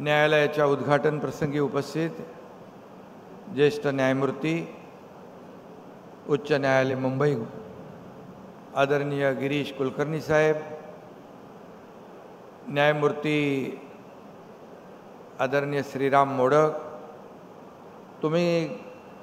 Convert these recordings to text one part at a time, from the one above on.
न्यायालयाच्या उद्घाटन प्रसंगी उपस्थित ज्येष्ठ न्यायमूर्ती उच्च न्यायालय मुंबई आदरणीय गिरीश कुलकर्णी साहेब, न्यायमूर्ती आदरणीय श्रीराम मोडक, तुम्ही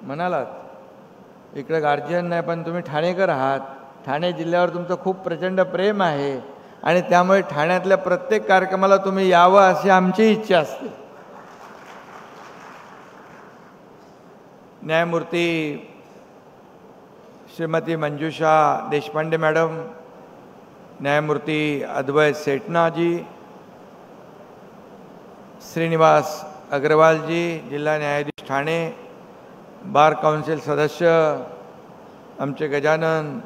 म्हणालात इकडे गार्जियन नाही पण तुम्ही ठाणेकर आहात, ठाणे जिल्ह्यावर तुमचं खूप प्रचंड प्रेम आहे आणि त्यामुळे ठाण्यातल्या प्रत्येक कार्यक्रमाला तुम्ही यावं अशी आमची इच्छा असते. न्यायमूर्ती श्रीमती मंजुषा देशपांडे मॅडम, न्यायमूर्ती अद्वैत सेठनाजी, श्रीनिवास अग्रवाल जी, जिल्हा न्यायाधीश ठाणे, बार काउन्सिल सदस्य आमचे गजानन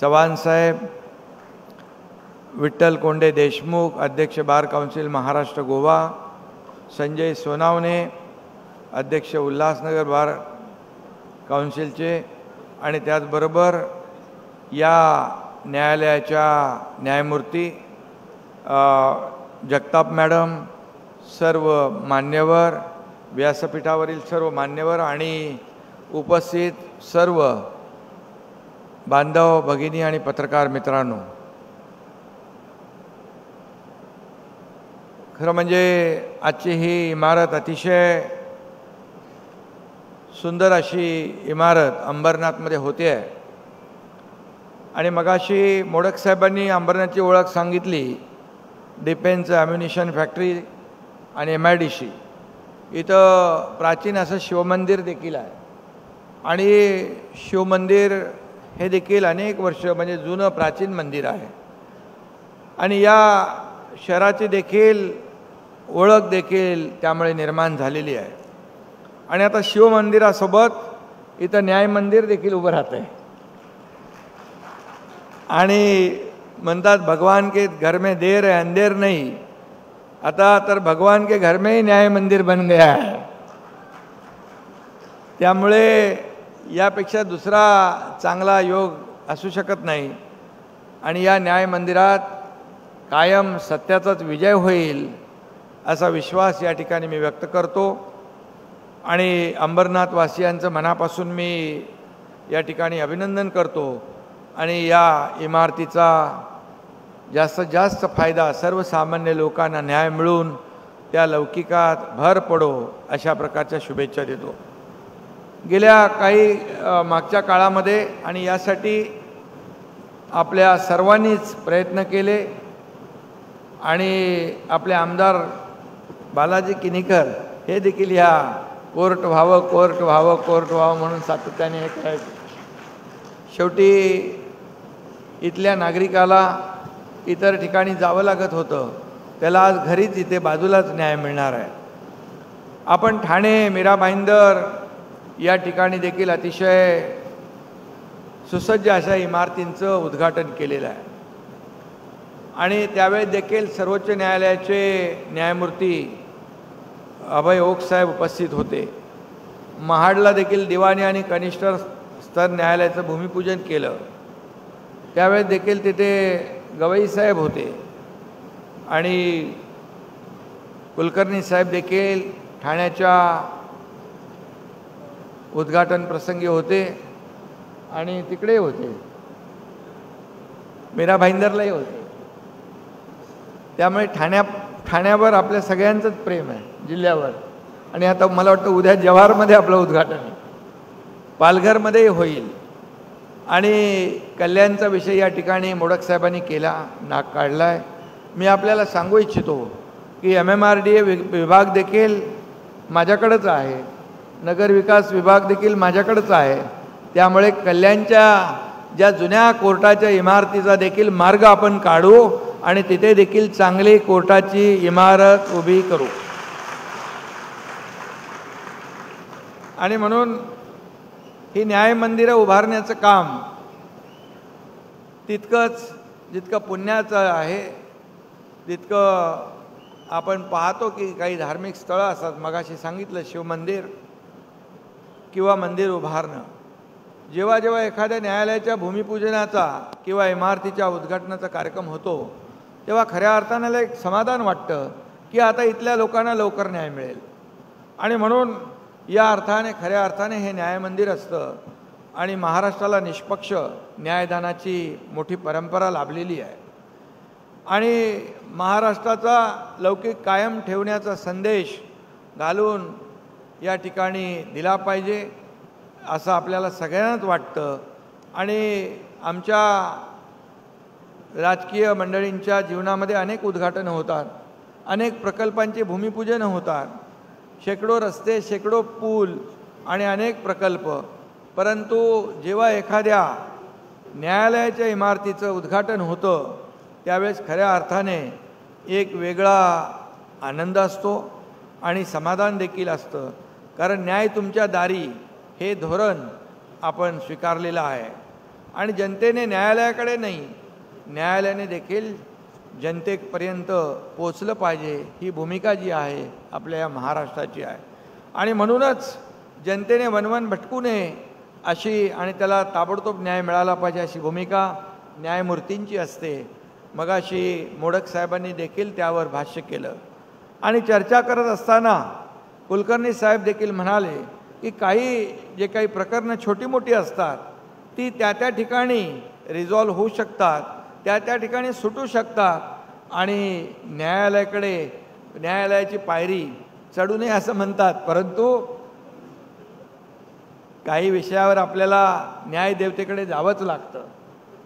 चव्हाण साहेब, विठ्ठल कोंडे देशमुख, अध्यक्ष बार काउन्सिल महाराष्ट्र गोवा, संजय सोनावणे, अध्यक्ष उल्हासनगर बार काउन्सिलचे, आणि त्याचबरोबर या न्यायालयाच्या न्यायमूर्ती जगताप मॅडम, सर्व मान्यवर, व्यासपीठावरील सर्व मान्यवर आणि उपस्थित सर्व बांधव भगिनी आणि पत्रकार मित्रांनो, खरं म्हणजे आजची ही इमारत अतिशय सुंदर अशी इमारत अंबरनाथमध्ये होते आहे. आणि मगाशी मोडक साहेबांनी अंबरनाथची ओळख सांगितली, डिफेन्स ॲम्युनिशन फॅक्टरी आणि MIDC. इथं प्राचीन असं शिवमंदिर देखील आहे आणि शिवमंदिर हे देखील अनेक वर्ष म्हणजे जुनं प्राचीन मंदिर आहे आणि या शहराची देखील ओळख देखील त्यामुळे निर्माण झालेली आहे. आणि आता शिवमंदिरासोबत इथं न्याय मंदिर देखील उभं राहतं आहे आणि म्हणतात भगवान के घर में देर है अंधेर नहीं, आता तर भगवान के घर में ही न्याय मंदिर बन गया है. त्यामुळे यापेक्षा दुसरा चांगला योग असू शकत नाही आणि या न्याय मंदिरात कायम सत्याचाच विजय होईल असा विश्वास या ठिकाणी मी व्यक्त करतो. आणि अंबरनाथवासियांचं मनापासून मी या ठिकाणी अभिनंदन करतो आणि या इमारतीचा जास्तीत जास्त फायदा सर्वसामान्य लोकांना न्याय मिळून त्या लौकिकात भर पडो अशा प्रकारच्या शुभेच्छा देतो. गेल्या काही मागच्या काळामध्ये आणि यासाठी आपल्या सर्वांनीच प्रयत्न केले आणि आपले आमदार बालाजी किनीकर हे देखील या कोर्ट व्हावं कोर्ट व्हावं कोर्ट व्हावं म्हणून सातत्याने हे करायचे. शेवटी इथल्या नागरिकाला इतर ठिकाणी जावं लागत होतं, त्याला आज घरीच इथे बाजूलाच न्याय मिळणार आहे. आपण ठाणे मीरा भाईंदर या ठिकाणी देखील अतिशय सुसज्ज अशा इमारतींचं उद्घाटन केलेलं आहे आणि त्यावेळेस देखील सर्वोच्च न्यायालयाचे न्यायमूर्ती अभय ओक साहेब उपस्थित होते. महाडला देखील दिवाणी आणि कनिष्ठ स्तर न्यायालयाचं भूमिपूजन केलं, त्यावेळेस देखील तिथे गवई साहेब होते आणि कुलकर्णी साहेब देखील ठाण्याच्या उद्घाटन प्रसंगी होते आणि तिकडे होते, मीरा भाईंदरलाही होते. त्यामुळे ठाण्यावर आपल्या सगळ्यांचंच प्रेम आहे जिल्ह्यावर. आणि आता मला वाटतं उद्या जव्हारमध्ये आपलं उद्घाटन आहे, पालघरमध्येही होईल. आणि कल्याणचा विषय या ठिकाणी मोडक साहेबांनी केला, नाक काढला आहे. मी आपल्याला सांगू इच्छितो की MMRDA विभाग देखील माझ्याकडेच आहे, नगरविकास विभाग देखील माझ्याकडेच आहे. त्यामुळे कल्याणच्या ज्या जुन्या कोर्टाच्या इमारतीचा देखील मार्ग आपण काढू आणि तिथे देखील चांगली कोर्टाची इमारत उभी करू. आणि म्हणून ही न्याय मंदिरं उभारण्याचं काम तितकंच जितकं पुण्याचं आहे तितकं आपण पाहतो की काही धार्मिक स्थळं असतात. मगाशी सांगितलं शिवमंदिर किंवा मंदिर उभारणं. जेव्हा जेव्हा एखाद्या न्यायालयाच्या भूमिपूजनाचा किंवा इमारतीच्या उद्घाटनाचा कार्यक्रम होतो तेव्हा खऱ्या अर्थानं एक समाधान वाटतं की आता इथल्या लोकांना लवकर न्याय मिळेल. आणि म्हणून या अर्थाने खऱ्या अर्थाने हे न्यायमंदिर असतं आणि महाराष्ट्राला निष्पक्ष न्यायदानाची मोठी परंपरा लाभलेली आहे. आणि महाराष्ट्राचा लौकिक कायम ठेवण्याचा संदेश घालून या ठिकाणी दिला पाहिजे असं आपल्याला सगळ्यांनाच वाटतं. आणि आमच्या राजकीय मंडळींच्या जीवनामध्ये अनेक उद्घाटनं होतात, अनेक प्रकल्पांचे भूमिपूजन होतात, शेकडो रस्ते, शेकडो पूल आणि अनेक प्रकल्प. परंतु जेव्हा एखाद्या न्यायालयाच्या इमारतीचं उद्घाटन होतं त्यावेळेस खऱ्या अर्थाने एक वेगळा आनंद असतो आणि समाधान देखील असतं. कारण न्याय तुमच्या दारी हे धोरण आपण स्वीकारलेलं आहे आणि जनतेने न्यायालयाकडे नाही, न्यायालयाने देखील जनतेपर्यंत पोचलं पाहिजे ही भूमिका जी आहे आपल्या या महाराष्ट्राची आहे. आणि म्हणूनच जनतेने वनवन भटकू नये अशी आणि त्याला ताबडतोब न्याय मिळाला पाहिजे अशी भूमिका न्यायमूर्तींची असते. मगाशी मोडक साहेबांनी देखील त्यावर भाष्य केलं. आणि चर्चा करत असताना कुलकर्णी साहेब देखील म्हणाले की जे काही प्रकरणं छोटी मोठी असतात ती त्या ठिकाणी रिझॉल्व होऊ शकतात, त्या ठिकाणी सुटू शकतात आणि न्यायालयाची पायरी चढू नये असं म्हणतात. परंतु काही विषयावर आपल्याला न्यायदेवतेकडे जावंच लागतं.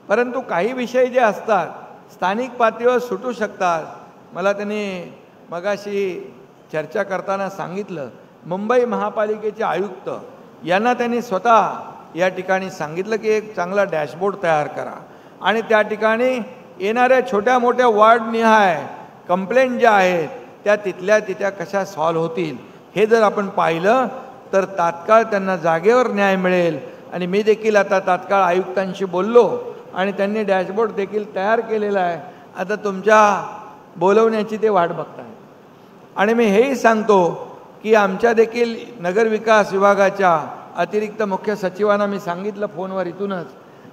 परंतु काही विषय जे असतात स्थानिक पातळीवर सुटू शकतात. मला त्यांनी मगाशी चर्चा करताना सांगितलं, मुंबई महापालिकेचे आयुक्त यांना त्यांनी स्वतः या ठिकाणी सांगितलं की एक चांगला डॅशबोर्ड तयार करा आणि त्या ठिकाणी येणाऱ्या छोट्या मोठ्या वार्डनिहाय कंप्लेंट ज्या आहेत त्या तिथल्या कशा सॉल्व्ह होतील हे जर आपण पाहिलं तर तात्काळ त्यांना जागेवर न्याय मिळेल. आणि मी देखील आता तात्काळ आयुक्तांशी बोललो आणि त्यांनी डॅशबोर्ड देखील तयार केलेला आहे. आता तुमच्या बोलवण्याची ते वाट बघताय. आणि मी हेही सांगतो की आमच्या देखील नगरविकास विभागाच्या अतिरिक्त मुख्य सचिवांना मी सांगितलं फोनवर इथूनच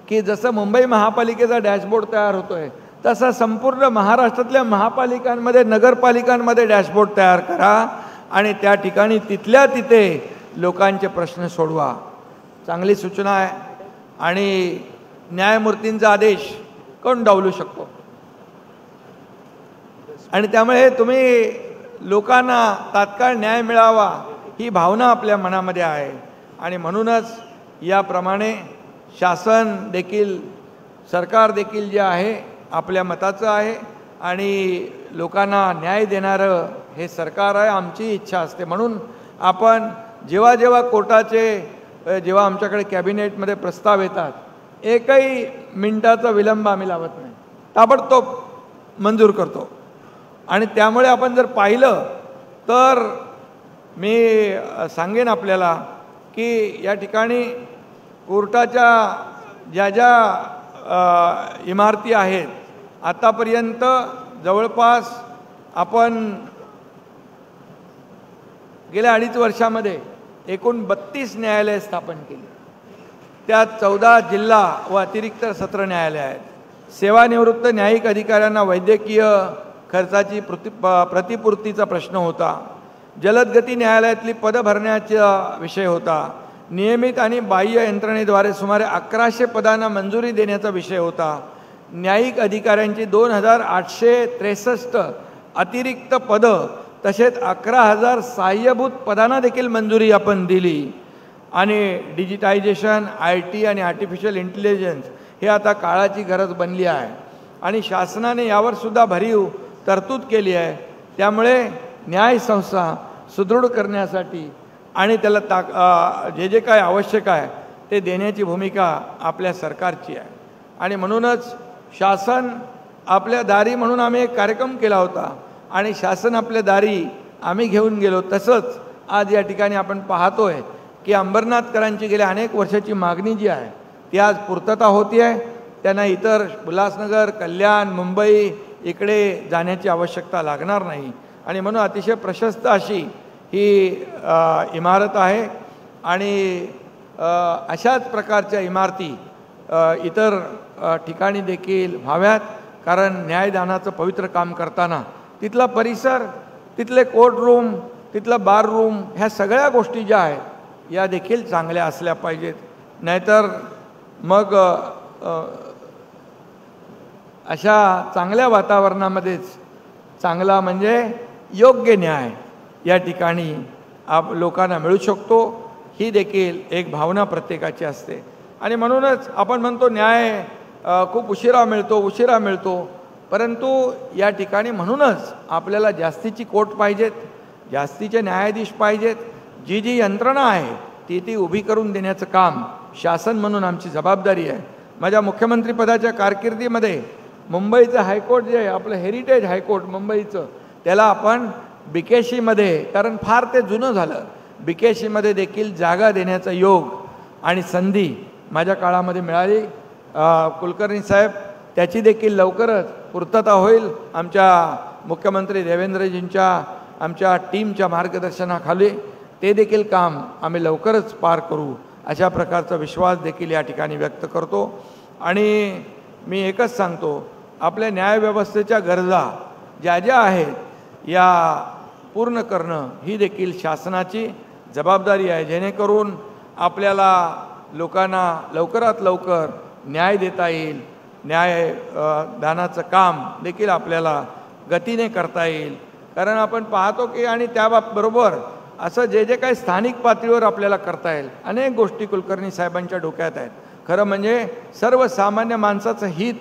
की जसं मुंबई महापालिकेचा डॅशबोर्ड तयार होतोय तसा संपूर्ण महाराष्ट्रातल्या महापालिकांमध्ये नगरपालिकांमध्ये डॅशबोर्ड तयार करा आणि त्या ठिकाणी तिथे लोकांचे प्रश्न सोडवा. चांगली सूचना आहे. आणि न्यायमूर्तींचा आदेश कोण डावलू शकतो. आणि त्यामुळे तुम्ही लोकांना तात्काळ न्याय मिळावा ही भावना आपल्या मनामध्ये आहे. आणि म्हणूनच याप्रमाणे शासन देखील सरकार देखील जे आहे आपल्या मताचं आहे आणि लोकांना न्याय देणारं हे सरकार आहे. आमची इच्छा असते म्हणून आपण जेव्हा जेव्हा आमच्याकडे कॅबिनेटमध्ये प्रस्ताव येतात एकही मिनिटाचा विलंब आम्ही लावत नाही, ताबडतोब मंजूर करतो. आणि त्यामुळे आपण जर पाहिलं तर मी सांगेन आपल्याला की या ठिकाणी कोर्टाच्या ज्या इमारती आहेत आतापर्यंत जवळपास आपण गेल्या 2.5 वर्षामध्ये एकूण 32 न्यायालये स्थापन केली. त्यात 14 जिल्हा व अतिरिक्त सत्र न्यायालय आहेत. सेवानिवृत्त न्यायिक अधिकाऱ्यांना वैद्यकीय खर्चाची प्रतिपूर्तीचा प्रश्न होता. जलदगती न्यायालयातली पदं भरण्याचा विषय होता. नियमित आणि बाह्य यंत्रणेद्वारे सुमारे 1100 पदांना मंजुरी देण्याचा विषय होता. न्यायिक अधिकाऱ्यांची 2863 अतिरिक्त पदं तसेच 11,000 सहाय्यभूत पदांना देखील मंजुरी आपण दिली. आणि डिजिटायझेशन, IT आणि आर्टिफिशियल इंटेलिजन्स हे आता काळाची गरज बनली आहे आणि शासनाने यावर सुद्धा भरीव तरतूद केली आहे. त्यामुळे न्यायसंस्था सुदृढ करण्यासाठी आणि त्याला जे काय आवश्यक आहे ते देण्याची भूमिका आपल्या सरकारची आहे. आणि म्हणूनच शासन आपल्या दारी म्हणून आम्ही एक कार्यक्रम केला होता आणि शासन आपल्या दारी आम्ही घेऊन गेलो. तसंच आज या ठिकाणी आपण पाहतोय की अंबरनाथकरांची गेल्या अनेक वर्षाची मागणी जी आहे ती आज पूर्तता होती आहे. त्यांना इतर उल्हासनगर, कल्याण, मुंबई इकडे जाण्याची आवश्यकता लागणार नाही. आणि म्हणून अतिशय प्रशस्त अशी ही इमारत आहे. आणि अशाच प्रकारच्या इमारती इतर ठिकाणी देखील व्हाव्यात. कारण न्यायदानाचं पवित्र काम करताना तिथला परिसर तिथले कोर्ट रूम, तिथलं बार रूम, ह्या सगळ्या गोष्टी ज्या आहेत या देखील चांगल्या असल्या पाहिजेत. नाहीतर मग अशा चांगल्या वातावरणामध्येच चांगला म्हणजे योग्य न्याय या ठिकाणी लोकांना मिळू शकतो. ही देखील एक भावना प्रत्येकाची असते. आणि म्हणूनच आपण म्हणतो न्याय खूप उशिरा मिळतो. परंतु या ठिकाणी म्हणूनच आपल्याला जास्तीची कोर्ट पाहिजेत, जास्तीचे न्यायाधीश पाहिजेत. जी यंत्रणा आहे ती उभी करून देण्याचं काम शासन म्हणून आमची जबाबदारी आहे. माझ्या मुख्यमंत्रीपदाच्या कारकिर्दीमध्ये मुंबईचं हायकोर्ट जे आहे, आपलं हेरिटेज हायकोर्ट मुंबईचं, त्याला आपण बीकेसीमध्ये, कारण फार ते जुनं झालं, बीकेसीमध्ये देखील जागा देण्याचा योग आणि संधी माझ्या काळामध्ये मिळाली. कुलकर्णी साहेब, त्याची देखील लवकरच पूर्तता होईल. आमच्या मुख्यमंत्री देवेंद्रजींच्या आमच्या टीमच्या मार्गदर्शनाखाली ते देखील काम आम्ही लवकरच पार करू, अशा प्रकारचा विश्वास देखील या ठिकाणी व्यक्त करतो. आणि मी एकच सांगतो, आपल्या न्यायव्यवस्थेच्या गरजा ज्या ज्या आहेत या पूर्ण करणं ही देखील शासनाची जबाबदारी आहे, जेणेकरून आपल्याला लोकांना लवकरात लवकर न्याय देता येईल. न्यायदानाचं काम देखील आपल्याला गतीने करता येईल. कारण आपण पाहतो की, आणि त्याबरोबर असं जे काही स्थानिक पातळीवर आपल्याला करता येईल, अनेक गोष्टी कुलकर्णी साहेबांच्या डोक्यात आहेत. खरं म्हणजे सर्वसामान्य माणसाचं हित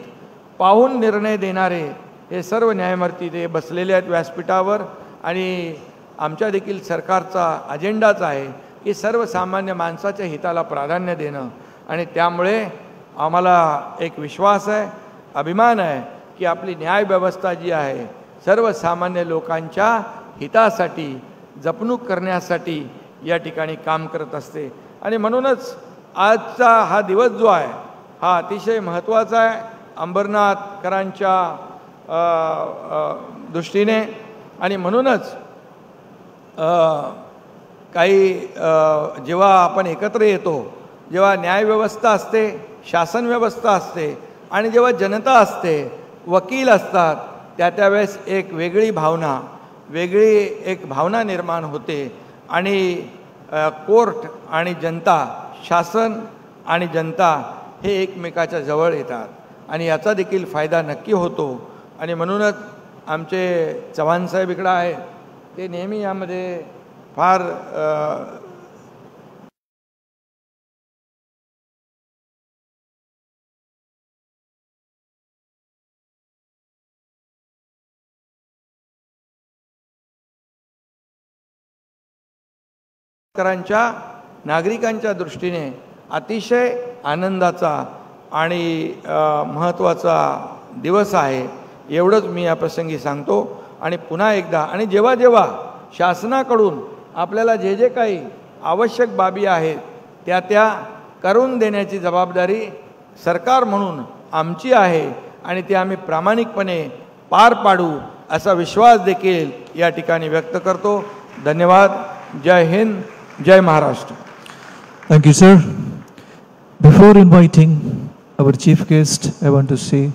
पाहून निर्णय देणारे हे सर्व न्यायमूर्ती ते बसलेले आहेत व्यासपीठावर. आणि आमच्या देखील सरकारचा अजेंडाच आहे की सर्वसामान्य माणसाच्या हिताला प्राधान्य देणं. आणि त्यामुळे आम्हाला एक विश्वास आहे, अभिमान आहे की आपली न्यायव्यवस्था जी आहे सर्वसामान्य लोकांच्या हितासाठी, जपणूक करण्यासाठी या ठिकाणी काम करत असते. आणि म्हणूनच आजचा हा दिवस जो आहे हा अतिशय महत्त्वाचा आहे अंबरनाथकरांच्या दृष्टीने. आणि म्हणूनच काही जेव्हा आपण एकत्र येतो, जेव्हा न्यायव्यवस्था असते, शासन व्यवस्था असते, आणि जेव्हा जनता असते, वकील असतात, त्यावेळेस एक वेगळी भावना निर्माण होते. आणि कोर्ट आणि जनता, शासन आणि जनता हे एकमेकाच्या जवळ येतात आणि याचा देखील फायदा नक्की होतो. आणि म्हणूनच आमचे चव्हाण साहेब इकडं आहेत, ते नेहमी यामध्ये फार नागरिकांच्या दृष्टीने अतिशय आनंदाचा आणि महत्त्वाचा दिवस आहे, एवढंच मी या प्रसंगी सांगतो. आणि पुन्हा एकदा, आणि जेव्हा जेव्हा शासनाकडून आपल्याला जे काही आवश्यक बाबी आहेत त्या करून देण्याची जबाबदारी सरकार म्हणून आमची आहे आणि ते आम्ही प्रामाणिकपणे पार पाडू असा विश्वास देखील या ठिकाणी व्यक्त करतो. धन्यवाद. जय हिंद, जय Maharashtra. Thank you, sir. Before inviting our chief guest, I want to say